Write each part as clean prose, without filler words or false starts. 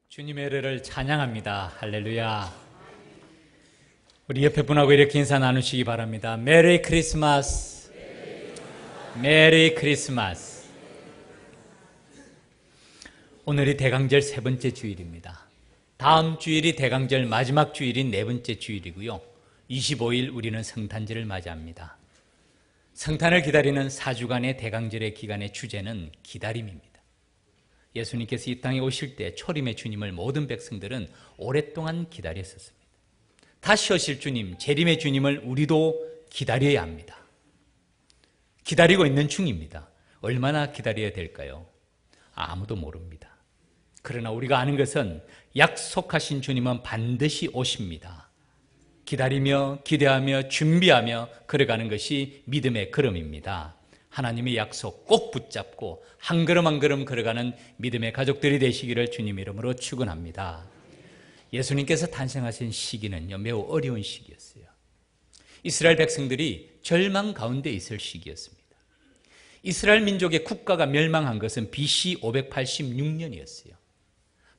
주님의 은혜를 찬양합니다. 할렐루야. 우리 옆에 분하고 이렇게 인사 나누시기 바랍니다. 메리 크리스마스. 메리 크리스마스. 오늘이 대강절 세 번째 주일입니다. 다음 주일이 대강절 마지막 주일인 네 번째 주일이고요. 25일 우리는 성탄절을 맞이합니다. 성탄을 기다리는 4주간의 대강절의 기간의 주제는 기다림입니다. 예수님께서 이 땅에 오실 때 초림의 주님을 모든 백성들은 오랫동안 기다렸었습니다. 다시 오실 주님, 재림의 주님을 우리도 기다려야 합니다. 기다리고 있는 중입니다. 얼마나 기다려야 될까요? 아무도 모릅니다. 그러나 우리가 아는 것은 약속하신 주님은 반드시 오십니다. 기다리며 기대하며 준비하며 걸어가는 것이 믿음의 걸음입니다. 하나님의 약속 꼭 붙잡고 한 걸음 한 걸음 걸어가는 믿음의 가족들이 되시기를 주님 이름으로 축원합니다. 예수님께서 탄생하신 시기는요, 매우 어려운 시기였어요. 이스라엘 백성들이 절망 가운데 있을 시기였습니다. 이스라엘 민족의 국가가 멸망한 것은 BC 586년이었어요.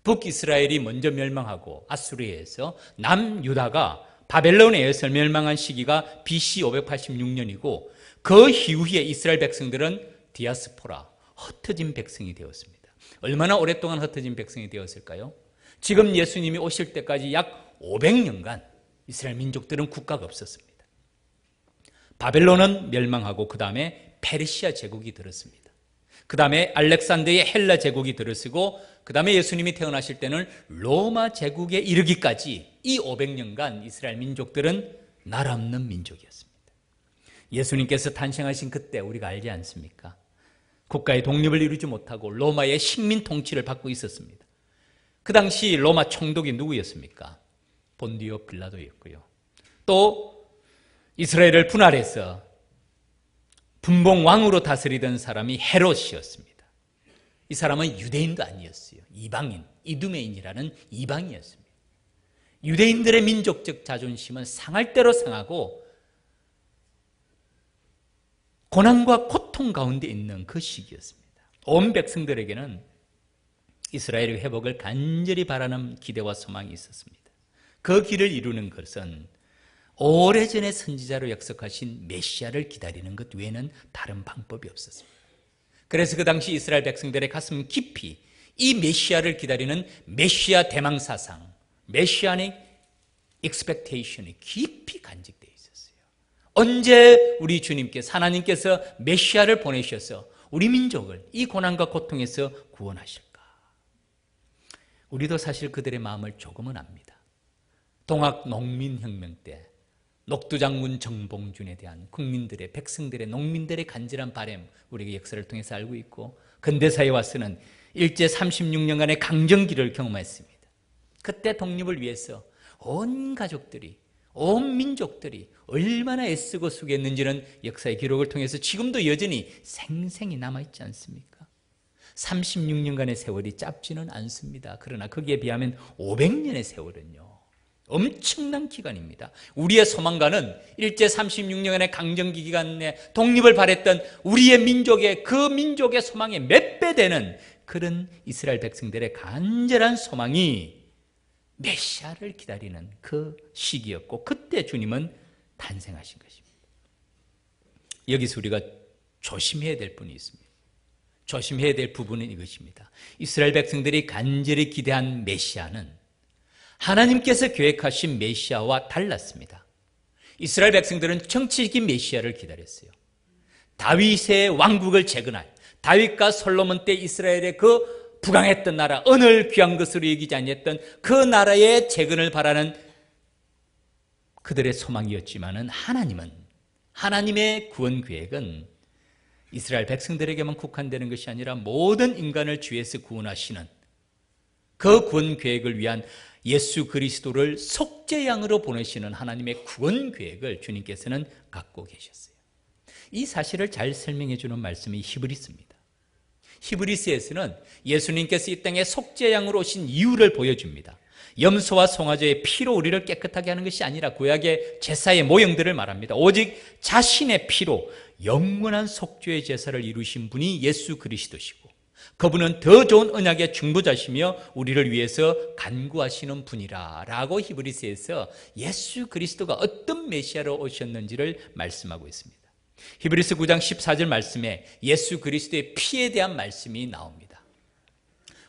북이스라엘이 먼저 멸망하고 아수르에서 남유다가 바벨론에 의해서 멸망한 시기가 BC 586년이고 그 이후에 이스라엘 백성들은 디아스포라, 흩어진 백성이 되었습니다. 얼마나 오랫동안 흩어진 백성이 되었을까요? 지금 예수님이 오실 때까지 약 500년간 이스라엘 민족들은 국가가 없었습니다. 바벨론은 멸망하고 그 다음에 페르시아 제국이 들었습니다. 그 다음에 알렉산더의 헬라 제국이 들어서고 그 다음에 예수님이 태어나실 때는 로마 제국에 이르기까지 이 500년간 이스라엘 민족들은 나라 없는 민족이었습니다. 예수님께서 탄생하신 그때 우리가 알지 않습니까? 국가의 독립을 이루지 못하고 로마의 식민 통치를 받고 있었습니다. 그 당시 로마 총독이 누구였습니까? 본디오 빌라도였고요. 또 이스라엘을 분할해서 분봉 왕으로 다스리던 사람이 헤롯이었습니다. 이 사람은 유대인도 아니었어요. 이방인, 이두메인이라는 이방이었습니다. 유대인들의 민족적 자존심은 상할 대로 상하고 고난과 고통 가운데 있는 그 시기였습니다. 온 백성들에게는 이스라엘의 회복을 간절히 바라는 기대와 소망이 있었습니다. 그 길을 이루는 것은 오래전에 선지자로 약속하신 메시아를 기다리는 것 외에는 다른 방법이 없었습니다. 그래서 그 당시 이스라엘 백성들의 가슴 깊이 이 메시아를 기다리는 메시아 대망사상, 메시아닉 익스펙테이션이 깊이 간직되어 있었어요. 언제 우리 주님께서, 하나님께서 메시아를 보내셔서 우리 민족을 이 고난과 고통에서 구원하실까? 우리도 사실 그들의 마음을 조금은 압니다. 동학 농민혁명 때 녹두장군 정봉준에 대한 국민들의, 백성들의, 농민들의 간절한 바람, 우리가 역사를 통해서 알고 있고, 근대사에 와서는 일제 36년간의 강점기를 경험했습니다. 그때 독립을 위해서 온 가족들이, 온 민족들이 얼마나 애쓰고 수고했는지는 역사의 기록을 통해서 지금도 여전히 생생히 남아있지 않습니까? 36년간의 세월이 짧지는 않습니다. 그러나 거기에 비하면 500년의 세월은요, 엄청난 기간입니다. 우리의 소망가는 일제 36년간의 강점기 기간 내 독립을 바랬던 우리의 민족의, 그 민족의 소망의 몇 배 되는 그런 이스라엘 백성들의 간절한 소망이 메시아를 기다리는 그 시기였고, 그때 주님은 탄생하신 것입니다. 여기서 우리가 조심해야 될 분이 있습니다. 조심해야 될 부분은 이것입니다. 이스라엘 백성들이 간절히 기대한 메시아는 하나님께서 계획하신 메시아와 달랐습니다. 이스라엘 백성들은 정치적인 메시아를 기다렸어요. 다윗의 왕국을 재건할, 다윗과 솔로몬 때 이스라엘의 그 부강했던 나라, 언을 귀한 것으로 여기지 아니했던 그 나라의 재건을 바라는 그들의 소망이었지만은, 하나님은, 하나님의 구원 계획은 이스라엘 백성들에게만 국한되는 것이 아니라 모든 인간을 죄에서 구원하시는 그 구원 계획을 위한 예수 그리스도를 속죄양으로 보내시는 하나님의 구원 계획을 주님께서는 갖고 계셨어요. 이 사실을 잘 설명해 주는 말씀이 히브리서입니다. 히브리서에서는 예수님께서 이 땅에 속죄양으로 오신 이유를 보여줍니다. 염소와 송아지의 피로 우리를 깨끗하게 하는 것이 아니라 구약의 제사의 모형들을 말합니다. 오직 자신의 피로 영원한 속죄의 제사를 이루신 분이 예수 그리스도시고, 그분은 더 좋은 언약의 중보자시며 우리를 위해서 간구하시는 분이라 라고 히브리서에서 예수 그리스도가 어떤 메시아로 오셨는지를 말씀하고 있습니다. 히브리서 9장 14절 말씀에 예수 그리스도의 피에 대한 말씀이 나옵니다.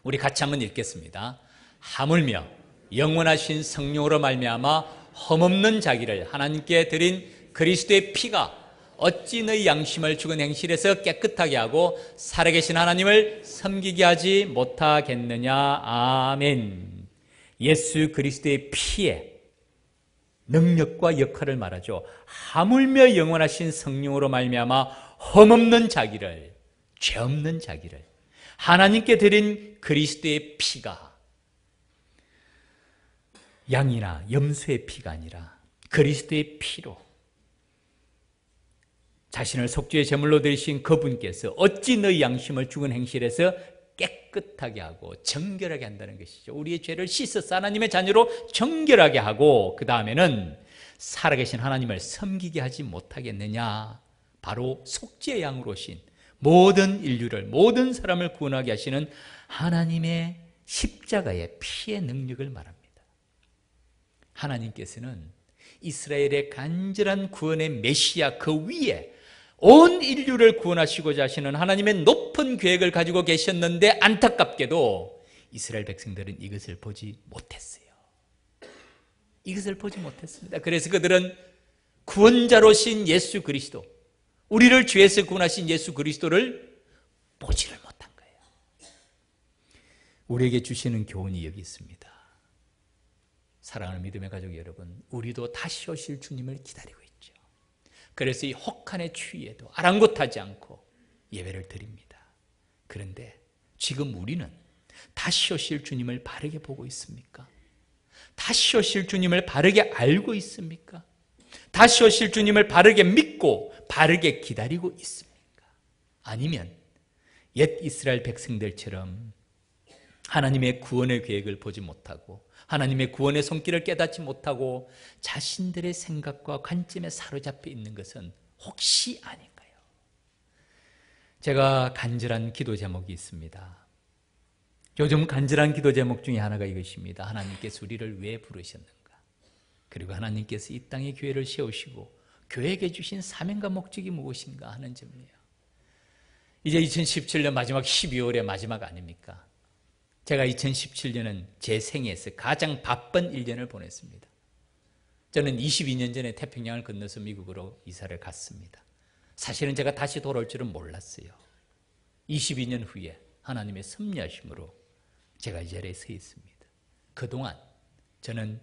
우리 같이 한번 읽겠습니다. 하물며 영원하신 성령으로 말미암아 흠없는 자기를 하나님께 드린 그리스도의 피가 어찌 너희 양심을 죽은 행실에서 깨끗하게 하고 살아계신 하나님을 섬기게 하지 못하겠느냐. 아멘. 예수 그리스도의 피의 능력과 역할을 말하죠. 하물며 영원하신 성령으로 말미암아 흠없는 자기를, 죄 없는 자기를 하나님께 드린 그리스도의 피가 양이나 염소의 피가 아니라 그리스도의 피로 자신을 속죄의 제물로 드리신 그분께서 어찌 너희 양심을 죽은 행실에서 깨끗하게 하고 정결하게 한다는 것이죠. 우리의 죄를 씻어서 하나님의 자녀로 정결하게 하고 그 다음에는 살아계신 하나님을 섬기게 하지 못하겠느냐. 바로 속죄의 양으로 오신 모든 인류를, 모든 사람을 구원하게 하시는 하나님의 십자가의 피의 능력을 말합니다. 하나님께서는 이스라엘의 간절한 구원의 메시아 그 위에 온 인류를 구원하시고자 하시는 하나님의 높은 계획을 가지고 계셨는데 안타깝게도 이스라엘 백성들은 이것을 보지 못했어요. 이것을 보지 못했습니다. 그래서 그들은 구원자로신 예수 그리스도, 우리를 죄에서 구원하신 예수 그리스도를 보지를 못한 거예요. 우리에게 주시는 교훈이 여기 있습니다. 사랑하는 믿음의 가족 여러분, 우리도 다시 오실 주님을 기다리고 있죠. 그래서 이 혹한의 추위에도 아랑곳하지 않고 예배를 드립니다. 그런데 지금 우리는 다시 오실 주님을 바르게 보고 있습니까? 다시 오실 주님을 바르게 알고 있습니까? 다시 오실 주님을 바르게 믿고 바르게 기다리고 있습니까? 아니면 옛 이스라엘 백성들처럼 하나님의 구원의 계획을 보지 못하고 하나님의 구원의 손길을 깨닫지 못하고 자신들의 생각과 관점에 사로잡혀 있는 것은 혹시 아닌가요? 제가 간절한 기도 제목이 있습니다. 요즘 간절한 기도 제목 중에 하나가 이것입니다. 하나님께서 우리를 왜 부르셨는가? 그리고 하나님께서 이 땅에 교회를 세우시고 교회에게 주신 사명과 목적이 무엇인가 하는 점이에요. 이제 2017년 마지막 12월의 마지막 아닙니까? 제가 2017년은 제 생애에서 가장 바쁜 1년을 보냈습니다. 저는 22년 전에 태평양을 건너서 미국으로 이사를 갔습니다. 사실은 제가 다시 돌아올 줄은 몰랐어요. 22년 후에 하나님의 섭리하심으로 제가 이 자리에 서 있습니다. 그동안 저는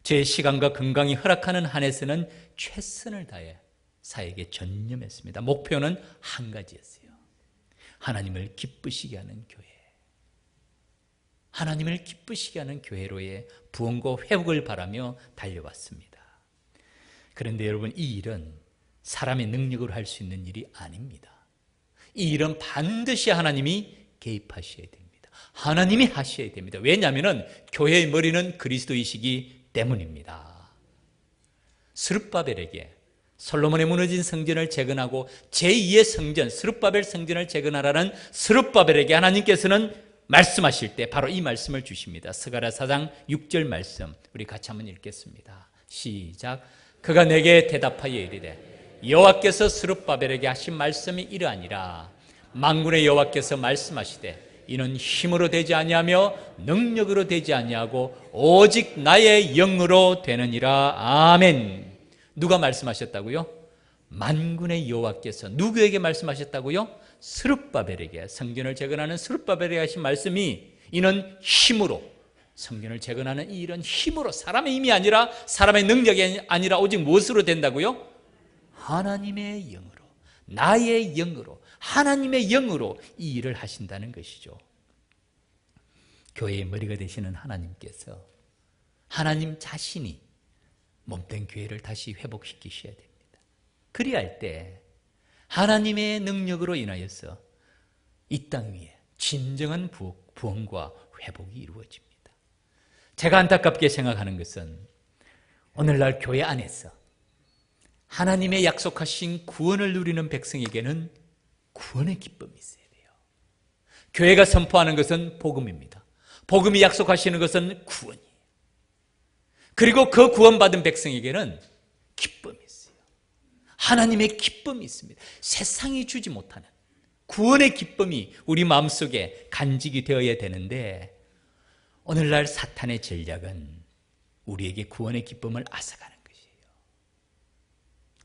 제 시간과 건강이 허락하는 한에서는 최선을 다해 사역에 전념했습니다. 목표는 한 가지였어요. 하나님을 기쁘시게 하는 교회. 하나님을 기쁘시게 하는 교회로의 부흥과 회복을 바라며 달려왔습니다. 그런데 여러분, 이 일은 사람의 능력으로 할 수 있는 일이 아닙니다. 이 일은 반드시 하나님이 개입하셔야 됩니다. 하나님이 하셔야 됩니다. 왜냐하면 교회의 머리는 그리스도이시기 때문입니다. 스룹바벨에게 솔로몬의 무너진 성전을 재건하고 제2의 성전, 스룹바벨 성전을 재건하라는 스룹바벨에게 하나님께서는 말씀하실 때 바로 이 말씀을 주십니다. 스가랴 4장 6절 말씀, 우리 같이 한번 읽겠습니다. 시작. 그가 내게 대답하여 이르되 여호와께서 스룹바벨에게 하신 말씀이 이러하니라. 만군의 여호와께서 말씀하시되 이는 힘으로 되지 아니하며 능력으로 되지 아니하고 오직 나의 영으로 되느니라. 아멘. 누가 말씀하셨다고요? 만군의 여호와께서 누구에게 말씀하셨다고요? 스룹바벨에게, 성전을 재건하는 스룹바벨에게 하신 말씀이 이는 힘으로, 성전을 재건하는 이 일은 힘으로, 사람의 힘이 아니라, 사람의 능력이 아니라 오직 무엇으로 된다고요? 하나님의 영으로, 나의 영으로, 하나님의 영으로 이 일을 하신다는 것이죠. 교회의 머리가 되시는 하나님께서 하나님 자신이 몸된 교회를 다시 회복시키셔야 됩니다. 그리야 할 때 하나님의 능력으로 인하여서 이 땅 위에 진정한 부흥과 회복이 이루어집니다. 제가 안타깝게 생각하는 것은 오늘날 교회 안에서 하나님의 약속하신 구원을 누리는 백성에게는 구원의 기쁨이 있어야 돼요. 교회가 선포하는 것은 복음입니다. 복음이 약속하시는 것은 구원이에요. 그리고 그 구원받은 백성에게는 기쁨이 있어요. 하나님의 기쁨이 있습니다. 세상이 주지 못하는 구원의 기쁨이 우리 마음속에 간직이 되어야 되는데, 오늘날 사탄의 전략은 우리에게 구원의 기쁨을 앗아가는 것이에요.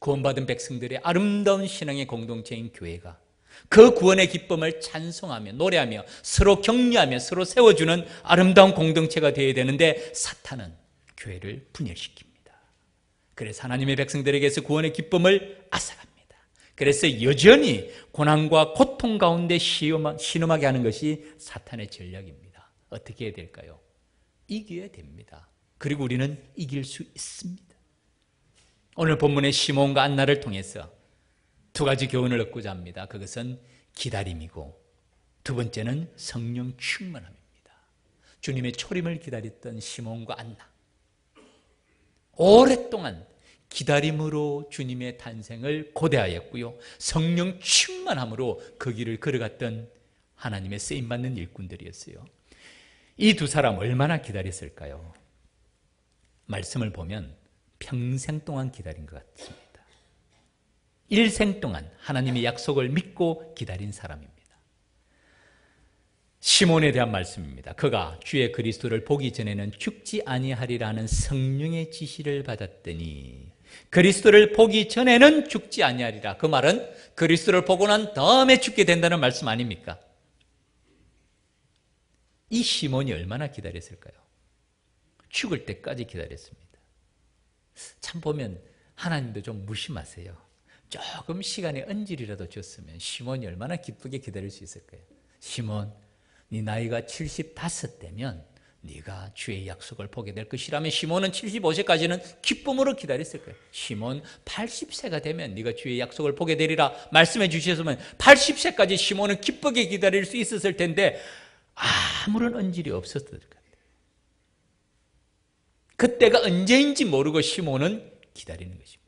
구원받은 백성들의 아름다운 신앙의 공동체인 교회가 그 구원의 기쁨을 찬송하며 노래하며 서로 격려하며 서로 세워주는 아름다운 공동체가 되어야 되는데, 사탄은 교회를 분열시킵니다. 그래서 하나님의 백성들에게서 구원의 기쁨을 앗아갑니다. 그래서 여전히 고난과 고통 가운데 신음하게 하는 것이 사탄의 전략입니다. 어떻게 해야 될까요? 이겨야 됩니다. 그리고 우리는 이길 수 있습니다. 오늘 본문의 시몬과 안나를 통해서 두 가지 교훈을 얻고자 합니다. 그것은 기다림이고, 두 번째는 성령 충만함입니다. 주님의 초림을 기다렸던 시몬과 안나, 오랫동안 기다림으로 주님의 탄생을 고대하였고요, 성령 충만함으로 그 길을 걸어갔던 하나님의 쓰임받는 일꾼들이었어요. 이 두 사람 얼마나 기다렸을까요? 말씀을 보면 평생 동안 기다린 것 같습니다. 일생 동안 하나님의 약속을 믿고 기다린 사람입니다. 시몬에 대한 말씀입니다. 그가 주의 그리스도를 보기 전에는 죽지 아니하리라는 성령의 지시를 받았더니 그리스도를 보기 전에는 죽지 아니하리라. 그 말은 그리스도를 보고 난 다음에 죽게 된다는 말씀 아닙니까? 이 시몬이 얼마나 기다렸을까요? 죽을 때까지 기다렸습니다. 참 보면 하나님도 좀 무심하세요. 조금 시간의 언질이라도 줬으면 시몬이 얼마나 기쁘게 기다릴 수 있을까요? 시몬, 네 나이가 75되면 네가 주의 약속을 보게 될 것이라면 시몬은 75세까지는 기쁨으로 기다렸을 거예요. 시몬 80세가 되면 네가 주의 약속을 보게 되리라 말씀해 주셨으면 80세까지 시몬은 기쁘게 기다릴 수 있었을 텐데 아무런 언질이 없었을 것 같아요. 그때가 언제인지 모르고 시몬은 기다리는 것입니다.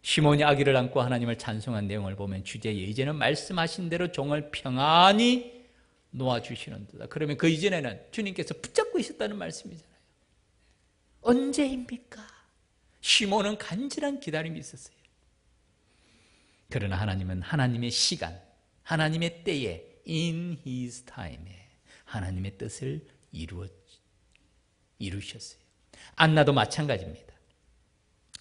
시몬이 아기를 안고 하나님을 찬송한 내용을 보면 주제 이제는 말씀하신 대로 종을 평안히 놓아주시는도다. 그러면 그 이전에는 주님께서 붙잡고 있었다는 말씀이잖아요. 언제입니까? 시몬은 간절한 기다림이 있었어요. 그러나 하나님은 하나님의 시간, 하나님의 때에 in his time에 하나님의 뜻을 이루셨어요. 안나도 마찬가지입니다.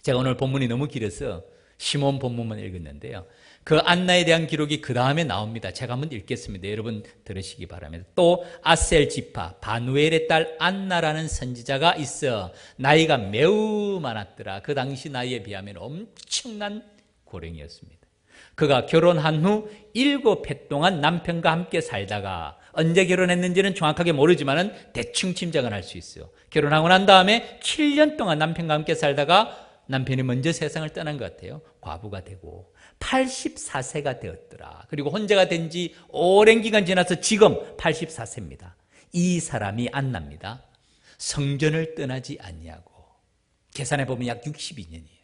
제가 오늘 본문이 너무 길어서 시몬 본문만 읽었는데요, 그 안나에 대한 기록이 그 다음에 나옵니다. 제가 한번 읽겠습니다. 여러분 들으시기 바랍니다. 또 아셀 지파 바누엘의 딸 안나라는 선지자가 있어 나이가 매우 많았더라. 그 당시 나이에 비하면 엄청난 고령이었습니다. 그가 결혼한 후 7해 동안 남편과 함께 살다가, 언제 결혼했는지는 정확하게 모르지만 대충 짐작은 할 수 있어요. 결혼하고 난 다음에 7년 동안 남편과 함께 살다가 남편이 먼저 세상을 떠난 것 같아요. 과부가 되고 84세가 되었더라. 그리고 혼자가 된 지 오랜 기간 지나서 지금 84세입니다. 이 사람이 안나입니다. 성전을 떠나지 아니하고, 계산해 보면 약 62년이에요.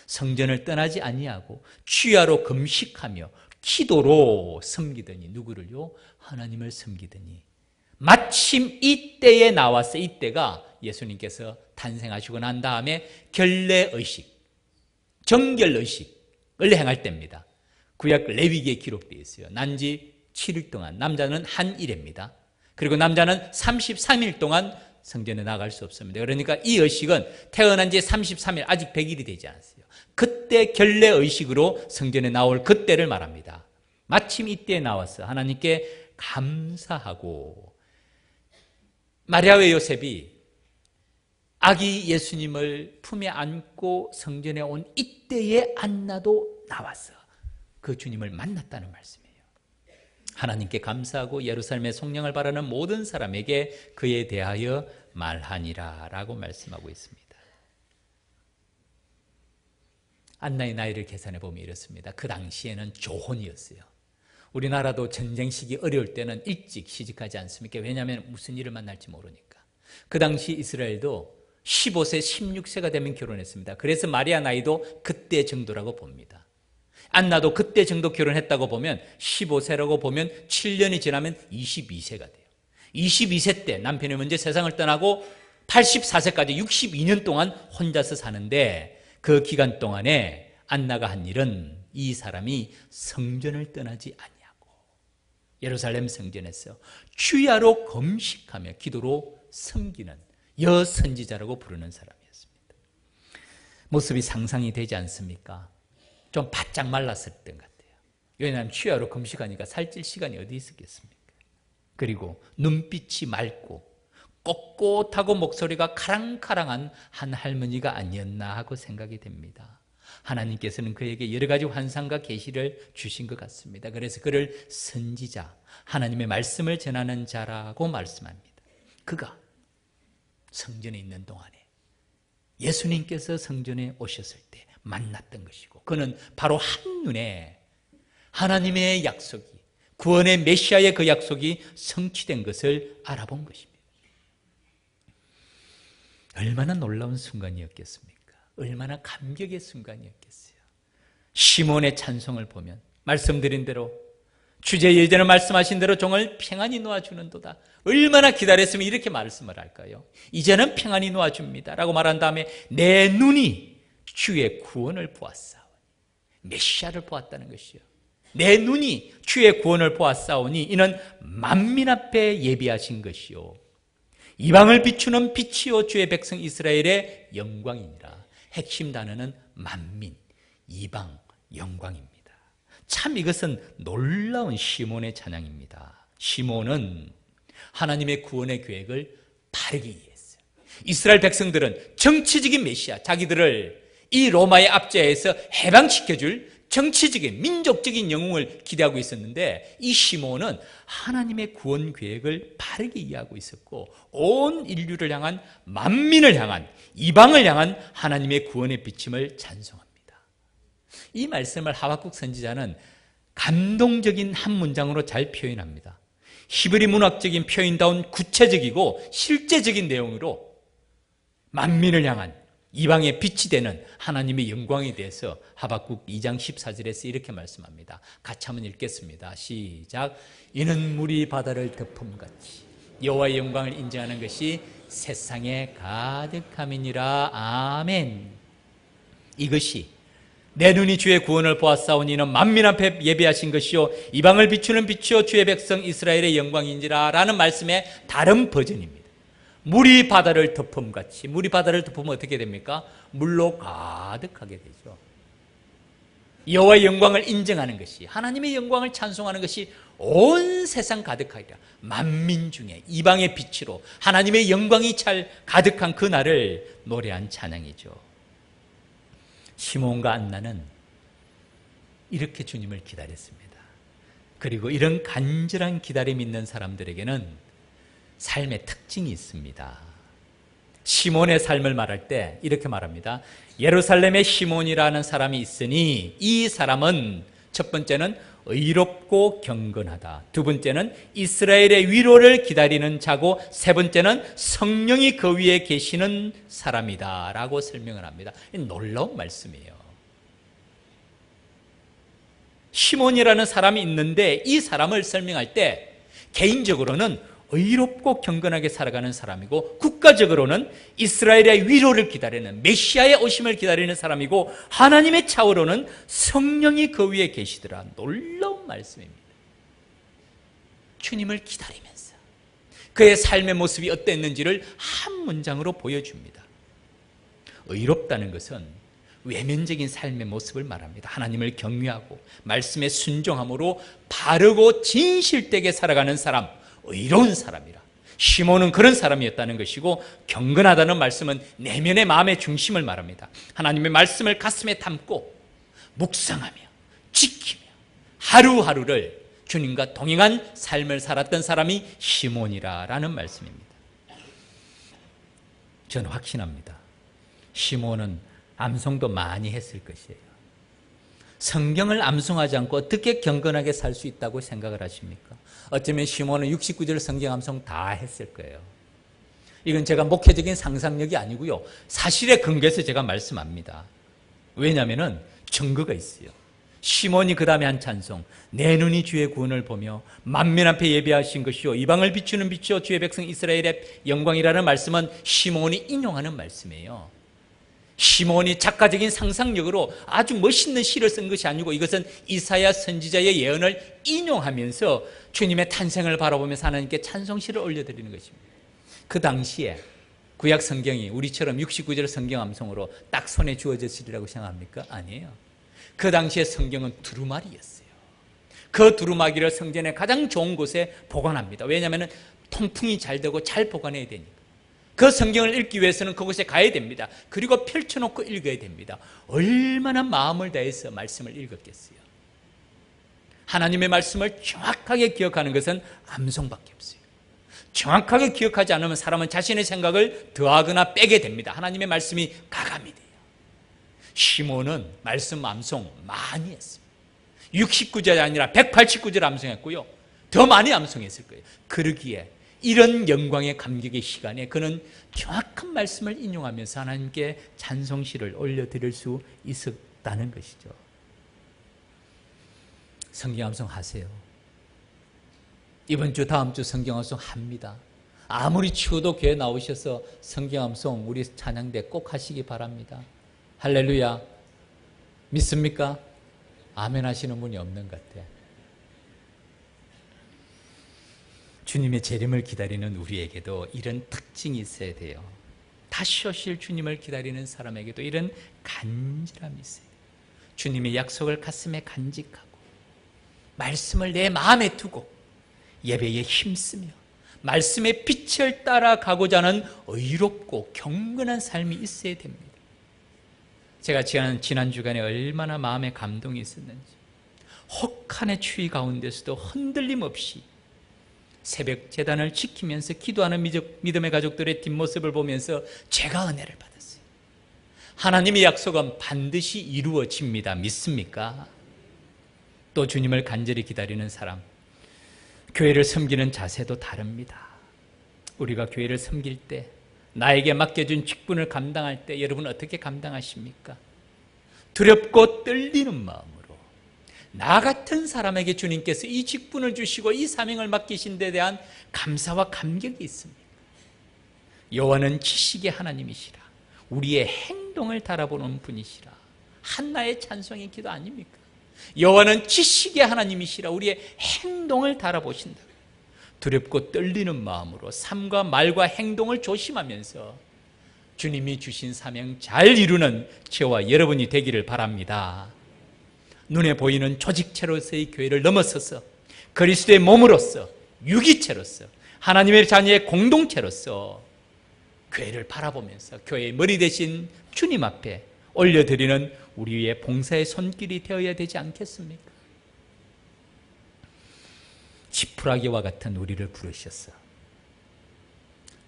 성전을 떠나지 아니하고 주야로 금식하며 기도로 섬기더니, 누구를요? 하나님을 섬기더니 마침 이때에 나왔어요. 이때가 예수님께서 탄생하시고 난 다음에 결례의식, 정결의식을 행할 때입니다. 구약 레위기에 기록되어 있어요. 난지 7일 동안, 남자는 한 일입니다. 그리고 남자는 33일 동안 성전에 나갈 수 없습니다. 그러니까 이 의식은 태어난 지 33일, 아직 100일이 되지 않았어요. 그때 결례의식으로 성전에 나올 그때를 말합니다. 마침 이때에 나와서 하나님께 감사하고, 마리아와 요셉이 아기 예수님을 품에 안고 성전에 온 이때에 안나도 나와서 그 주님을 만났다는 말씀이에요. 하나님께 감사하고 예루살렘의 성령을 바라는 모든 사람에게 그에 대하여 말하니라 라고 말씀하고 있습니다. 안나의 나이를 계산해 보면 이렇습니다. 그 당시에는 조혼이었어요. 우리나라도 전쟁 시기 어려울 때는 일찍 시집가지 않습니까? 왜냐하면 무슨 일을 만날지 모르니까. 그 당시 이스라엘도 15세, 16세가 되면 결혼했습니다. 그래서 마리아 나이도 그때 정도라고 봅니다. 안나도 그때 정도 결혼했다고 보면 15세라고 보면 7년이 지나면 22세가 돼요. 22세 때 남편이 먼저 세상을 떠나고 84세까지 62년 동안 혼자서 사는데 그 기간 동안에 안나가 한 일은 이 사람이 성전을 떠나지 아니하고 예루살렘 성전에서 주야로 금식하며 기도로 섬기는 여선지자라고 부르는 사람이었습니다. 모습이 상상이 되지 않습니까? 좀 바짝 말랐을 것 같아요. 왜냐하면 주야로 금식하니까 살찔 시간이 어디 있었겠습니까? 그리고 눈빛이 맑고 꼿꼿하고 목소리가 카랑카랑한 한 할머니가 아니었나 하고 생각이 됩니다. 하나님께서는 그에게 여러 가지 환상과 계시를 주신 것 같습니다. 그래서 그를 선지자, 하나님의 말씀을 전하는 자라고 말씀합니다. 그가 성전에 있는 동안에 예수님께서 성전에 오셨을 때 만났던 것이고, 그는 바로 한눈에 하나님의 약속이, 구원의 메시아의 그 약속이 성취된 것을 알아본 것입니다. 얼마나 놀라운 순간이었겠습니까? 얼마나 감격의 순간이었겠어요. 시몬의 찬송을 보면 말씀드린 대로 주제 예전에 말씀하신 대로 종을 평안히 놓아주는도다. 얼마나 기다렸으면 이렇게 말씀을 할까요? 이제는 평안히 놓아줍니다 라고 말한 다음에 내 눈이 주의 구원을 보았사오니, 메시아를 보았다는 것이요. 내 눈이 주의 구원을 보았사오니 이는 만민 앞에 예비하신 것이요 이방을 비추는 빛이요 주의 백성 이스라엘의 영광이니라. 핵심 단어는 만민, 이방, 영광입니다. 참 이것은 놀라운 시몬의 찬양입니다. 시몬은 하나님의 구원의 계획을 바르게 이해했어요. 이스라엘 백성들은 정치적인 메시아, 자기들을 이 로마의 압제에서 해방시켜줄 정치적인 민족적인 영웅을 기대하고 있었는데, 이 시몬은 하나님의 구원 계획을 바르게 이해하고 있었고 온 인류를 향한, 만민을 향한, 이방을 향한 하나님의 구원의 비침을 찬송합니다. 이 말씀을 하박국 선지자는 감동적인 한 문장으로 잘 표현합니다. 히브리 문학적인 표현다운 구체적이고 실제적인 내용으로 만민을 향한, 이방의 빛이 되는 하나님의 영광에 대해서 하박국 2장 14절에서 이렇게 말씀합니다. 같이 한번 읽겠습니다. 시작. 이는 물이 바다를 덮음같이 여호와의 영광을 인정하는 것이 세상에 가득함이니라. 아멘. 이것이 내 눈이 주의 구원을 보았사오니 이는 만민 앞에 예비하신 것이요 이방을 비추는 빛이요 주의 백성 이스라엘의 영광인지라 라는 말씀의 다른 버전입니다. 물이 바다를 덮음같이, 물이 바다를 덮으면 어떻게 됩니까? 물로 가득하게 되죠. 여호와의 영광을 인정하는 것이, 하나님의 영광을 찬송하는 것이 온 세상 가득하리라. 만민 중에 이방의 빛으로 하나님의 영광이 잘 가득한 그날을 노래한 찬양이죠. 시몬과 안나는 이렇게 주님을 기다렸습니다. 그리고 이런 간절한 기다림 있는 사람들에게는 삶의 특징이 있습니다. 시몬의 삶을 말할 때 이렇게 말합니다. 예루살렘에 시몬이라는 사람이 있으니 이 사람은 첫 번째는 의롭고 경건하다, 두 번째는 이스라엘의 위로를 기다리는 자고, 세 번째는 성령이 그 위에 계시는 사람이다 라고 설명을 합니다. 놀라운 말씀이에요. 시몬이라는 사람이 있는데 이 사람을 설명할 때 개인적으로는 의롭고 경건하게 살아가는 사람이고, 국가적으로는 이스라엘의 위로를 기다리는, 메시아의 오심을 기다리는 사람이고, 하나님의 차원으로는 성령이 그 위에 계시더라. 놀라운 말씀입니다. 주님을 기다리면서 그의 삶의 모습이 어땠는지를 한 문장으로 보여줍니다. 의롭다는 것은 외면적인 삶의 모습을 말합니다. 하나님을 경외하고 말씀에 순종함으로 바르고 진실되게 살아가는 사람, 의로운 사람이라. 시몬은 그런 사람이었다는 것이고, 경건하다는 말씀은 내면의 마음의 중심을 말합니다. 하나님의 말씀을 가슴에 담고 묵상하며 지키며 하루하루를 주님과 동행한 삶을 살았던 사람이 시몬이라는 말씀입니다. 저는 확신합니다. 시몬은 암송도 많이 했을 것이에요. 성경을 암송하지 않고 어떻게 경건하게 살 수 있다고 생각을 하십니까? 어쩌면 시몬은 69절 성경 암송 다 했을 거예요. 이건 제가 목회적인 상상력이 아니고요, 사실에 근거해서 제가 말씀합니다. 왜냐하면 증거가 있어요. 시몬이 그 다음에 한 찬송, 내 눈이 주의 구원을 보며 만민 앞에 예비하신 것이요 이방을 비추는 빛이요 주의 백성 이스라엘의 영광이라는 말씀은 시몬이 인용하는 말씀이에요. 시몬이 작가적인 상상력으로 아주 멋있는 시를 쓴 것이 아니고 이것은 이사야 선지자의 예언을 인용하면서 주님의 탄생을 바라보면서 하나님께 찬송시를 올려드리는 것입니다. 그 당시에 구약 성경이 우리처럼 69절 성경 암송으로 딱 손에 주어졌으리라고 생각합니까? 아니에요. 그 당시에 성경은 두루마리였어요. 그 두루마기를 성전의 가장 좋은 곳에 보관합니다. 왜냐하면 통풍이 잘 되고 잘 보관해야 되니까. 그 성경을 읽기 위해서는 그곳에 가야 됩니다. 그리고 펼쳐놓고 읽어야 됩니다. 얼마나 마음을 다해서 말씀을 읽었겠어요. 하나님의 말씀을 정확하게 기억하는 것은 암송밖에 없어요. 정확하게 기억하지 않으면 사람은 자신의 생각을 더하거나 빼게 됩니다. 하나님의 말씀이 가감이 돼요. 시몬은 말씀 암송 많이 했습니다. 69절이 아니라 189절 암송했고요. 더 많이 암송했을 거예요. 그러기에 이런 영광의 감격의 시간에 그는 정확한 말씀을 인용하면서 하나님께 찬송시를 올려드릴 수 있었다는 것이죠. 성경 암송 하세요. 이번 주 다음 주 성경 암송 합니다. 아무리 추워도 교회 나오셔서 성경 암송 우리 찬양대 꼭 하시기 바랍니다. 할렐루야. 믿습니까? 아멘 하시는 분이 없는 것 같아요. 주님의 재림을 기다리는 우리에게도 이런 특징이 있어야 돼요. 다시 오실 주님을 기다리는 사람에게도 이런 간절함이 있어야 돼요. 주님의 약속을 가슴에 간직하고 말씀을 내 마음에 두고 예배에 힘쓰며 말씀의 빛을 따라가고자 하는 의롭고 경건한 삶이 있어야 됩니다. 제가 지난 주간에 얼마나 마음에 감동이 있었는지, 혹한의 추위 가운데서도 흔들림 없이 새벽 제단을 지키면서 기도하는 믿음의 가족들의 뒷모습을 보면서 제가 은혜를 받았어요. 하나님의 약속은 반드시 이루어집니다. 믿습니까? 또 주님을 간절히 기다리는 사람, 교회를 섬기는 자세도 다릅니다. 우리가 교회를 섬길 때, 나에게 맡겨준 직분을 감당할 때 여러분 어떻게 감당하십니까? 두렵고 떨리는 마음으로 나 같은 사람에게 주님께서 이 직분을 주시고 이 사명을 맡기신 데 대한 감사와 감격이 있습니다. 여호와는 지식의 하나님이시라. 우리의 행동을 달아보는 분이시라. 한나의 찬송의 기도 아닙니까? 여호와는 지식의 하나님이시라. 우리의 행동을 달아보신다. 두렵고 떨리는 마음으로 삶과 말과 행동을 조심하면서 주님이 주신 사명 잘 이루는 저와 여러분이 되기를 바랍니다. 눈에 보이는 조직체로서의 교회를 넘어서서 그리스도의 몸으로서, 유기체로서, 하나님의 자녀의 공동체로서 교회를 바라보면서 교회의 머리 대신 주님 앞에 올려드리는 우리의 봉사의 손길이 되어야 되지 않겠습니까? 지푸라기와 같은 우리를 부르셨어.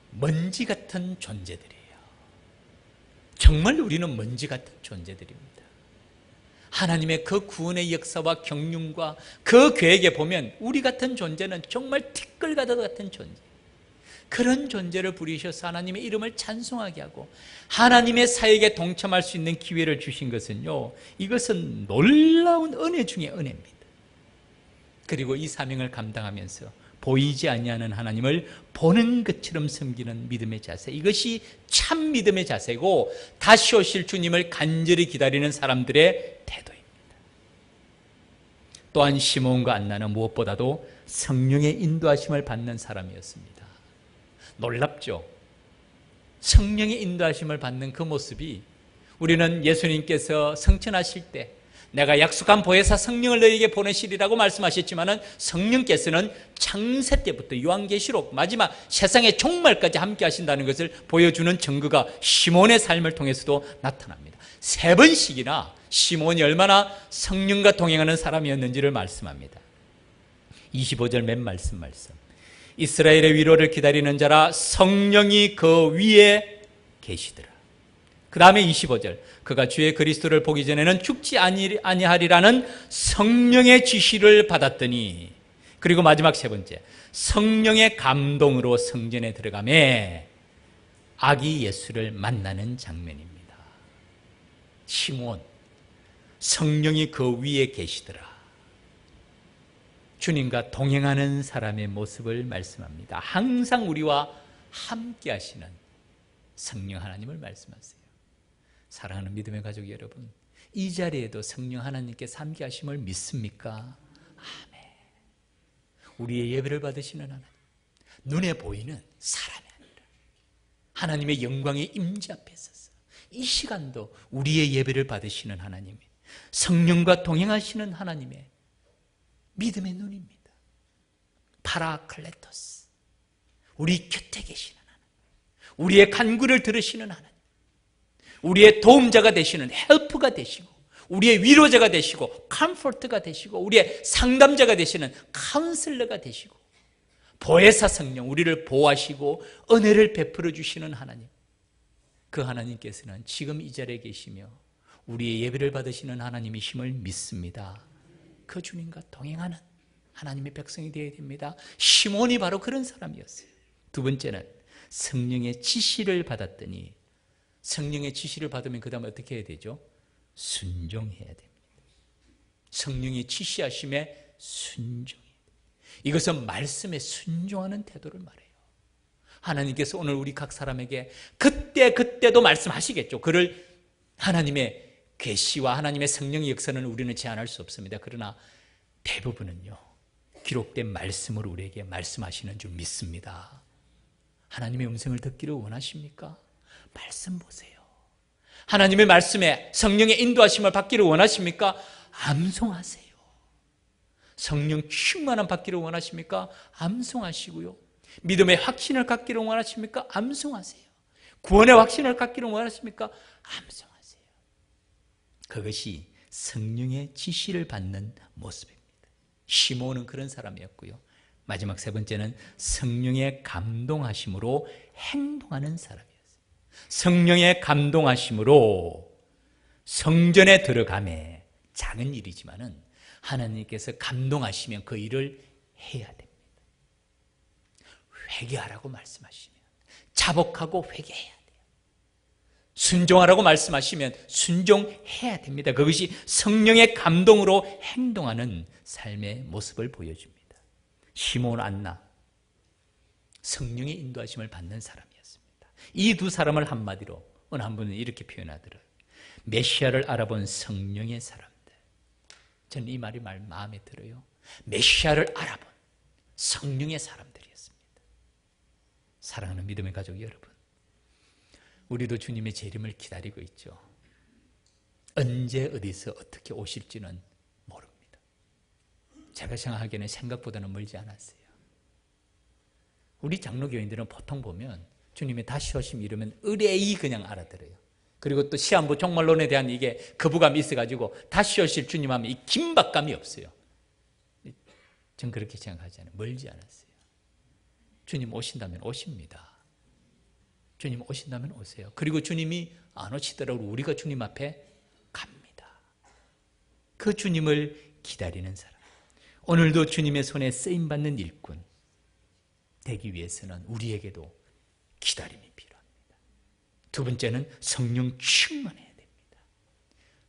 먼지 같은 존재들이에요. 정말 우리는 먼지 같은 존재들입니다. 하나님의 그 구원의 역사와 경륜과 그 계획에 보면 우리 같은 존재는 정말 티끌가듯 같은 존재, 그런 존재를 부르셔서 하나님의 이름을 찬송하게 하고 하나님의 사역에 동참할 수 있는 기회를 주신 것은요, 이것은 놀라운 은혜 중에 은혜입니다. 그리고 이 사명을 감당하면서 보이지 아니하는 하나님을 보는 것처럼 섬기는 믿음의 자세, 이것이 참 믿음의 자세고 다시 오실 주님을 간절히 기다리는 사람들의 태도입니다. 또한 시몬과 안나는 무엇보다도 성령의 인도하심을 받는 사람이었습니다. 놀랍죠? 성령의 인도하심을 받는 그 모습이, 우리는 예수님께서 성천하실 때 내가 약속한 보혜사 성령을 너희에게 보내시리라고 말씀하셨지만 성령께서는 창세 때부터 요한계시록 마지막 세상의 종말까지 함께 하신다는 것을 보여주는 증거가 시몬의 삶을 통해서도 나타납니다. 3번씩이나 시몬이 얼마나 성령과 동행하는 사람이었는지를 말씀합니다. 25절 맨 말씀 이스라엘의 위로를 기다리는 자라 성령이 그 위에 계시더라. 그 다음에 25절 그가 주의 그리스도를 보기 전에는 죽지 아니하리라는 성령의 지시를 받았더니, 그리고 마지막 3번째 성령의 감동으로 성전에 들어가매 아기 예수를 만나는 장면입니다. 시몬, 성령이 그 위에 계시더라. 주님과 동행하는 사람의 모습을 말씀합니다. 항상 우리와 함께 하시는 성령 하나님을 말씀하세요. 사랑하는 믿음의 가족 여러분, 이 자리에도 성령 하나님께서 함께 하심을 믿습니까? 아멘. 우리의 예배를 받으시는 하나님, 눈에 보이는 사람이 아니라 하나님의 영광의 임재 앞에 서서 이 시간도 우리의 예배를 받으시는 하나님, 성령과 동행하시는 하나님의 믿음의 눈입니다. 파라클레토스, 우리 곁에 계시는 하나님, 우리의 간구를 들으시는 하나님, 우리의 도움자가 되시는 헬프가 되시고, 우리의 위로자가 되시고, 컴포트가 되시고, 우리의 상담자가 되시는 카운슬러가 되시고, 보혜사 성령, 우리를 보호하시고 은혜를 베풀어 주시는 하나님, 그 하나님께서는 지금 이 자리에 계시며 우리의 예배를 받으시는 하나님이심을 믿습니다. 그 주님과 동행하는 하나님의 백성이 되어야 됩니다. 시몬이 바로 그런 사람이었어요. 두 번째는 성령의 지시를 받았더니, 성령의 지시를 받으면 그 다음에 어떻게 해야 되죠? 순종해야 됩니다. 성령의 지시하심에 순종해야 됩니다. 이것은 말씀에 순종하는 태도를 말해요. 하나님께서 오늘 우리 각 사람에게 그때도 말씀하시겠죠. 그를 하나님의 계시와 하나님의 성령의 역사는 우리는 제한할 수 없습니다. 그러나 대부분은요, 기록된 말씀으로 우리에게 말씀하시는 줄 믿습니다. 하나님의 음성을 듣기를 원하십니까? 말씀 보세요. 하나님의 말씀에 성령의 인도하심을 받기를 원하십니까? 암송하세요. 성령 충만함 받기를 원하십니까? 암송하시고요. 믿음의 확신을 갖기를 원하십니까? 암송하세요. 구원의 확신을 갖기를 원하십니까? 암송하세요. 그것이 성령의 지시를 받는 모습입니다. 시몬은 그런 사람이었고요. 마지막 세 번째는 성령의 감동하심으로 행동하는 사람이었어요. 성령의 감동하심으로 성전에 들어가매, 작은 일이지만은 하나님께서 감동하시면 그 일을 해야 됩니다. 회개하라고 말씀하시면 자복하고 회개해야 돼요. 순종하라고 말씀하시면 순종해야 됩니다. 그것이 성령의 감동으로 행동하는 삶의 모습을 보여줍니다. 시몬 안나, 성령의 인도하심을 받는 사람이었습니다. 이 두 사람을 한마디로 어느 한 분은 이렇게 표현하더라고요. 메시아를 알아본 성령의 사람들. 저는 이 말이 마음에 들어요. 메시아를 알아본 성령의 사람들이었습니다. 사랑하는 믿음의 가족 여러분, 우리도 주님의 재림을 기다리고 있죠. 언제 어디서 어떻게 오실지는 모릅니다. 제가 생각하기에는 생각보다는 멀지 않았어요. 우리 장로교인들은 보통 보면 주님의 다시 오심 이러면 의뢰이 그냥 알아들어요. 그리고 또 시한부 종말론에 대한 이게 거부감이 있어가지고 다시 오실 주님 하면 이 긴박감이 없어요. 전 그렇게 생각하지 않아요. 멀지 않았어요. 주님 오신다면 오십니다. 주님 오신다면 오세요. 그리고 주님이 안 오시더라도 우리가 주님 앞에 갑니다. 그 주님을 기다리는 사람, 오늘도 주님의 손에 쓰임받는 일꾼 되기 위해서는 우리에게도 기다림이 필요합니다. 두 번째는 성령 충만해야 됩니다.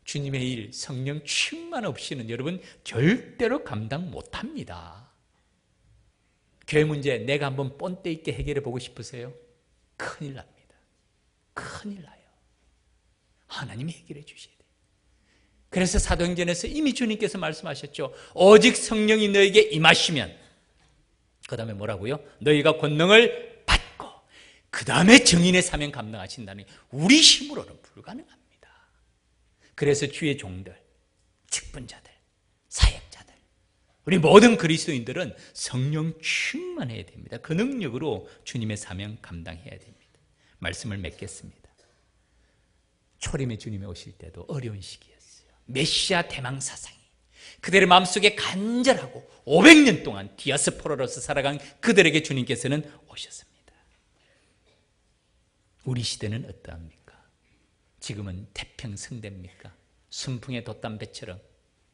주님의 일, 성령 충만 없이는 여러분 절대로 감당 못합니다. 교회 문제 내가 한번 본때 있게 해결해 보고 싶으세요? 큰일 납니다. 큰일 나요. 하나님이 해결해 주셔야 돼요. 그래서 사도행전에서 이미 주님께서 말씀하셨죠. 오직 성령이 너에게 임하시면, 그 다음에 뭐라고요? 너희가 권능을 받고 그 다음에 증인의 사명 감당하신다니 우리 힘으로는 불가능합니다. 그래서 주의 종들, 직분자들, 사역자들, 우리 모든 그리스도인들은 성령 충만해야 됩니다. 그 능력으로 주님의 사명 감당해야 됩니다. 말씀을 맺겠습니다. 초림의 주님이 오실 때도 어려운 시기였어요. 메시아 대망 사상이 그들의 마음속에 간절하고 500년 동안 디아스포라로서 살아간 그들에게 주님께서는 오셨습니다. 우리 시대는 어떠합니까? 지금은 태평성대입니까? 순풍의 돛담배처럼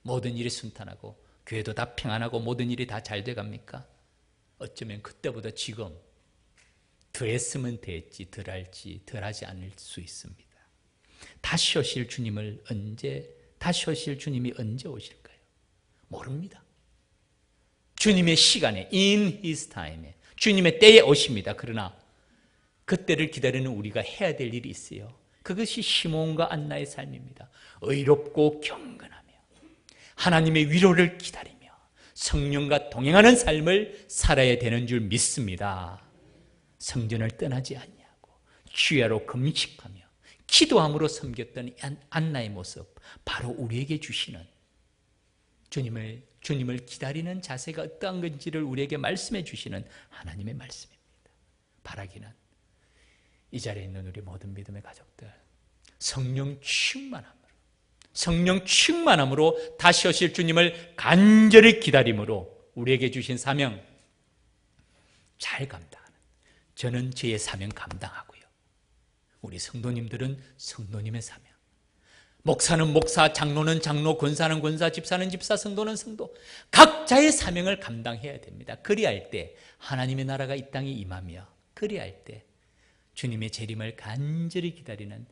모든 일이 순탄하고 교회도 다 평안하고 모든 일이 다 잘 돼갑니까? 어쩌면 그때보다 지금 더 했으면 됐지 덜 할지 덜 하지 않을 수 있습니다. 다시 오실 주님을 언제 다시 오실 주님이 언제 오실까요? 모릅니다. 주님의 시간에, in his time에, 주님의 때에 오십니다. 그러나 그때를 기다리는 우리가 해야 될 일이 있어요. 그것이 시몬과 안나의 삶입니다. 의롭고 경건하며 하나님의 위로를 기다리며 성령과 동행하는 삶을 살아야 되는 줄 믿습니다. 성전을 떠나지 않냐고 주야로 금식하며 기도함으로 섬겼던 안나의 모습, 바로 우리에게 주시는 주님을 기다리는 자세가 어떠한 건지를 우리에게 말씀해 주시는 하나님의 말씀입니다. 바라기는 이 자리에 있는 우리 모든 믿음의 가족들, 성령 충만함으로 다시 오실 주님을 간절히 기다림으로 우리에게 주신 사명 잘 감당하는, 저는 저의 사명 감당하고요, 우리 성도님들은 성도님의 사명, 목사는 목사, 장로는 장로, 권사는 권사, 집사는 집사, 성도는 성도, 각자의 사명을 감당해야 됩니다. 그리할 때 하나님의 나라가 이 땅에 임하며, 그리할 때 주님의 재림을 간절히 기다리는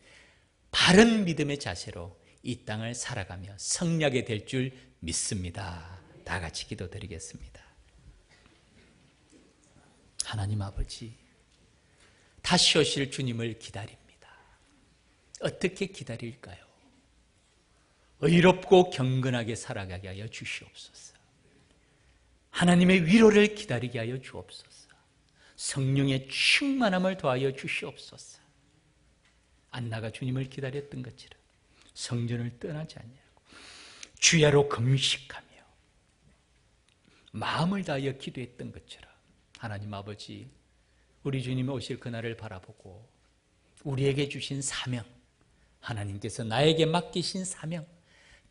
바른 믿음의 자세로 이 땅을 살아가며 성리하게 될 줄 믿습니다. 다 같이 기도드리겠습니다. 하나님 아버지, 다시 오실 주님을 기다립니다. 어떻게 기다릴까요? 의롭고 경건하게 살아가게 하여 주시옵소서. 하나님의 위로를 기다리게 하여 주옵소서. 성령의 충만함을 더하여 주시옵소서. 안나가 주님을 기다렸던 것처럼 성전을 떠나지 않냐고 주야로 금식하며 마음을 다하여 기도했던 것처럼 하나님 아버지, 우리 주님이 오실 그날을 바라보고 우리에게 주신 사명, 하나님께서 나에게 맡기신 사명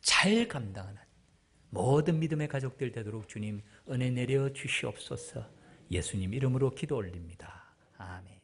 잘 감당하는 모든 믿음의 가족들 되도록 주님 은혜 내려 주시옵소서. 예수님 이름으로 기도 올립니다. 아멘.